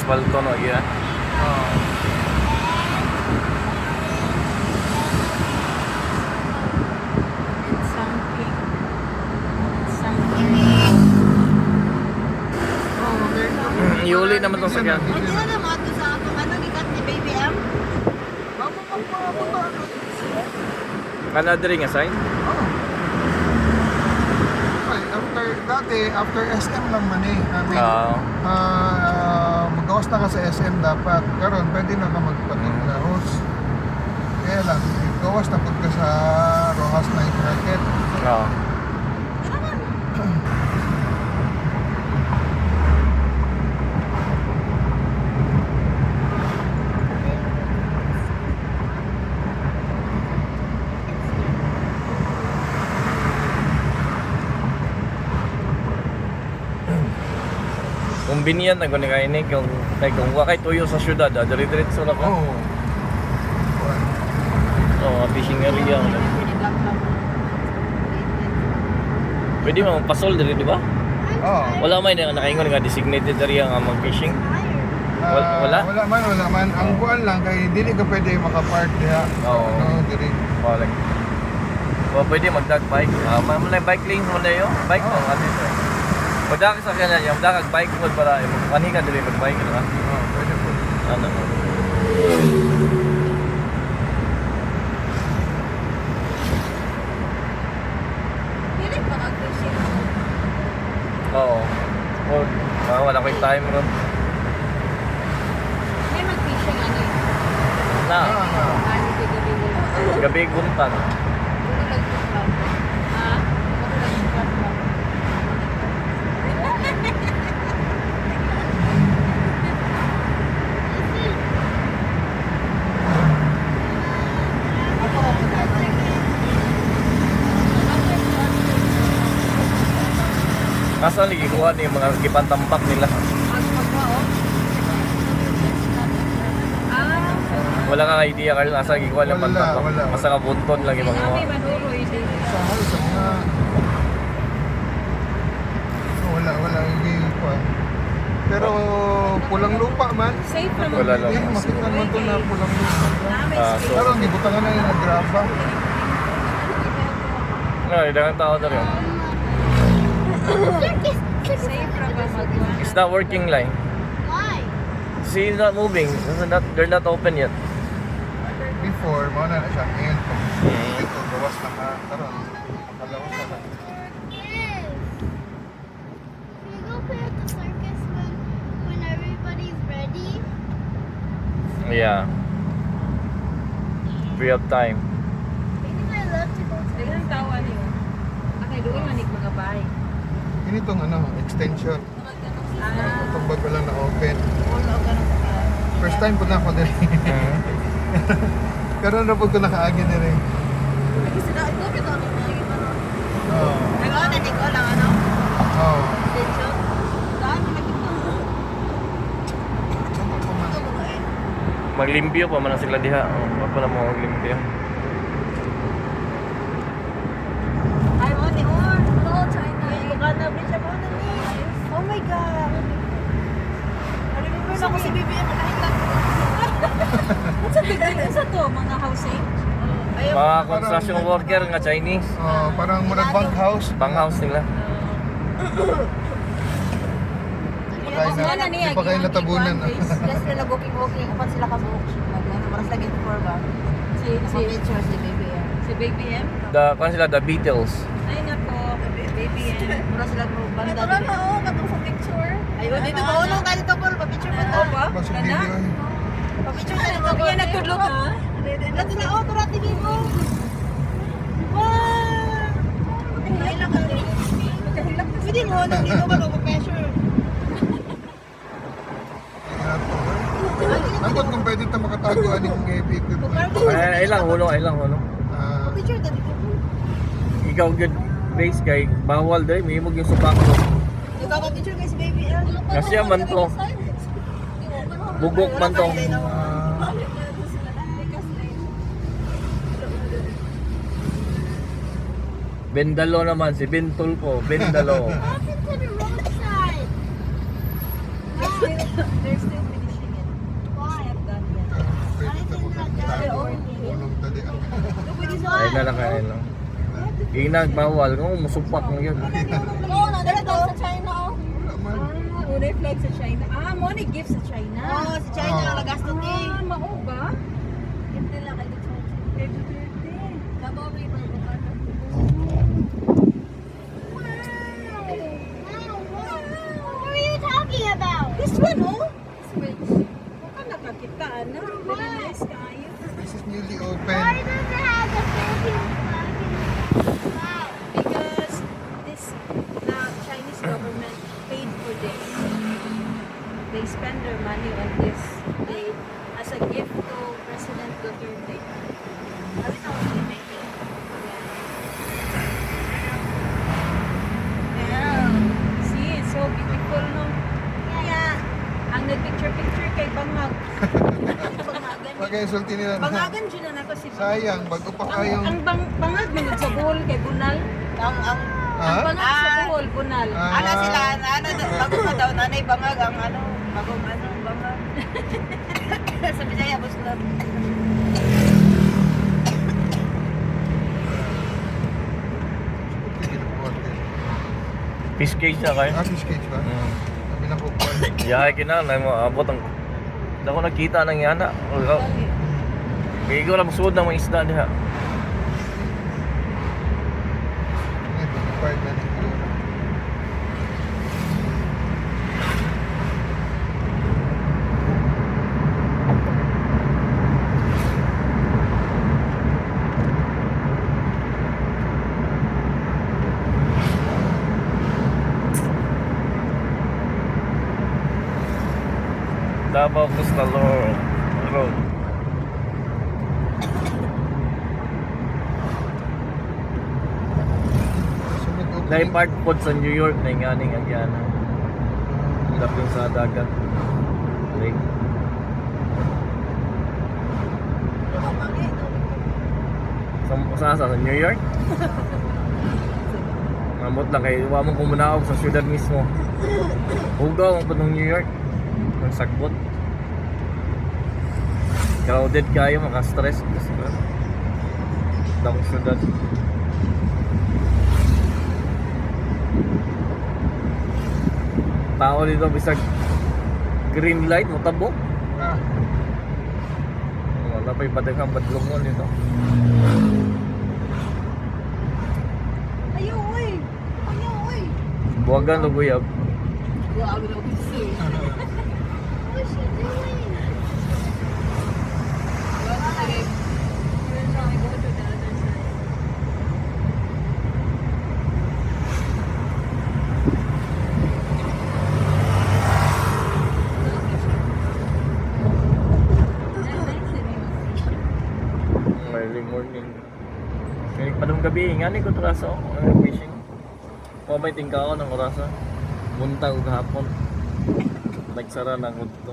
asphalto no iya. Something. Something. Oh, okay. Iuli naman tong sakyan. Hindi na naman ito sa akong ano, gikat ni Baby M. Bago magpapunta ano? Kana diri nga sign? Oo. Ay, after SM lang man eh. I mean, magawas na ka sa SM dapat. Karon pwede na ka magpatinglaos. Kaya lang, gawas na pagka sa Rojas Night Market. Oo. Convenient na gani kay ni kung wa kay tuyo sa syudad, diri-diretso na ka. Oo. Oh, fishing area. Pwede mo pasol diri, di ba? Oo. Wala may nakaingon nga designated area nga mag-fishing. Wala? Wala man. Ang buwan lang kay dili ka pwede maka-park diha. Oo. Ano, diri. Wala. O pwede mag-dog bike. May bike lane mo na yun. Bike mo, ano ito. Pagdaka sa kanya, yung dakag bike mo para manihin ka dili mag-bike, di ba? Oo, pwede po. Ano? Pili pa mag-fishing. Oo. Wala ko yung time ron. May mag-fishing ano eh. Na, Ano di gabi mo. gabi guntag. Puro lang yung club. Ha? Puro lang yung club. Asa lagi kuha ni mga gipantambak nila. Wala kang idea Carl, asa lagi kuha ng Wala, pantambak. wala. Basta ka bunton lagi mga Kami manuro hindi. Sa house nga. Wala hindi pa. Pero pulang lupa man. Safe naman. Wala lang. Eh, makita man to na pulang lupa. So, Pero ang gibutangan na yung nagraba. dagang tao na rin. Safe ra ba magwan? It's not working line. Why? See, it's not moving. They're not open yet. Before, mauna na siya. Ngayon po. Ito, gawas na ka. Karon, makalawas na ka. Yes. We go play at the circus when everybody's ready. Yeah. Free up time. Maybe I love to go to Daghang tawa niyo. Akay doon manik mga bahay. Ganitong ano, extension. Ah, Itong bag lang na open. wala ka na sa. First time po na ako din. Pero na po ko nakaagi na rin. Lagi sila ito kita ano lagi pa no. Oo. Ano na ni ko lang ano? Oo. Extension. Saan mo nakita? Maglimpyo pa man sila diha. Wala na mo maglimpyo. Ay mo ni Or. No, China. Ay ka na bridge mo na ni. Oh my god. Remember na ko si BBM nakahilak. What's a big deal? Isa to mga housing? Ayaw. Mga construction worker nga Chinese. Parang murag bank house. Bang house nila. Di pa kayo natabunan. Sila sila walking upan sila ka book. Magano maras lagi for ba? Si picture si Baby M. Si Baby M? The Beatles. Ay nako, Baby M. Maras sila mo banda. Ito na oh, katong sa picture. Ayun dito ba uno ka dito Paul, pa-picture pa ta. Basig video eh. Pa-picture ka dito. Kaya nagtudlok ha. Dito na oh, tura TV mo. Wow! Ay lang ka. Pwede mo nang dito ba pa-pressure. Nangkot kung pwede ito makatago aning gay-big. Ay lang hulo. Picture ta dito. Ikaw good face kay bawal dai may imog yung supak mo. Ikaw pa picture kay si Baby M. Kasi man to. Bugok man to. Bendalo naman si Bintol ko, Bendalo. Open to the roadside. There's still Tulong tadi. Ay na lang kayo lang. Ginag bawal kung musupak mo yun. Oo, nandito sa China, oh. Wala man. Unay flag sa China. Mo ni gift sa China. Oo, sa China ang nagastos eh. Mao ba? Hindi lang kayo dito. Kay Duterte. Kabaw may pagbukan. What were you talking about? This one, oh. Huwag ka nakakita, ano? Very nice kayo. This is newly Why open. does it have the Philippines flag in it? Wow. Because this, the Chinese government paid for this. They spend their money on this. They, as a gift to President Duterte. Sabi na ako making. Yeah. See, it's so beautiful, no? Yeah. Ang nagpicture-picture kay Bangag. Bangagan. Pag-insulti nila na. Bangagan dyan na ako si Bangag. Sayang, bago pa kayong... Ang bangag manod sa buhol kay Bunal. Ang Ang Ha? bangag sa buhol, Bunal. Ah. ano sila, ano, bago pa daw, nanay bangag, ang ano, bagong ano, bangag. Sa Bisaya, Muslim. Sige na po. Fish cage na kayo. Fish cage ba? Sabi na po po. Yahay kinanay mo abot ang dako nakita nang yana. Kaya ko lang suod ng mga isda diha. Ito, part na nito. Davao Coastal Road. Sunod opening. Dahil part po sa New York na yung aning agyana. Lapin sa dagat. Lake. Sa New York? Mamot lang kayo. Huwag mong kumunaog sa syudad mismo. Hugaw mo po ng New York. Magsagbot. Crowded kayo, maka-stress. Dakong syudad. Tao dito bisag green light mo tabok. Ah, Wala pa ipadaghan badlongon dito. Ayaw, uy! Ayaw, uy! Buwagan lubuyab. Grabe na kasi. What is she doing? Early morning. Kaya padong gabi, nga ni ko traso. Fishing. Pabay tingka ako ng orasa. Buntag hapon. Nagsara na ko dito.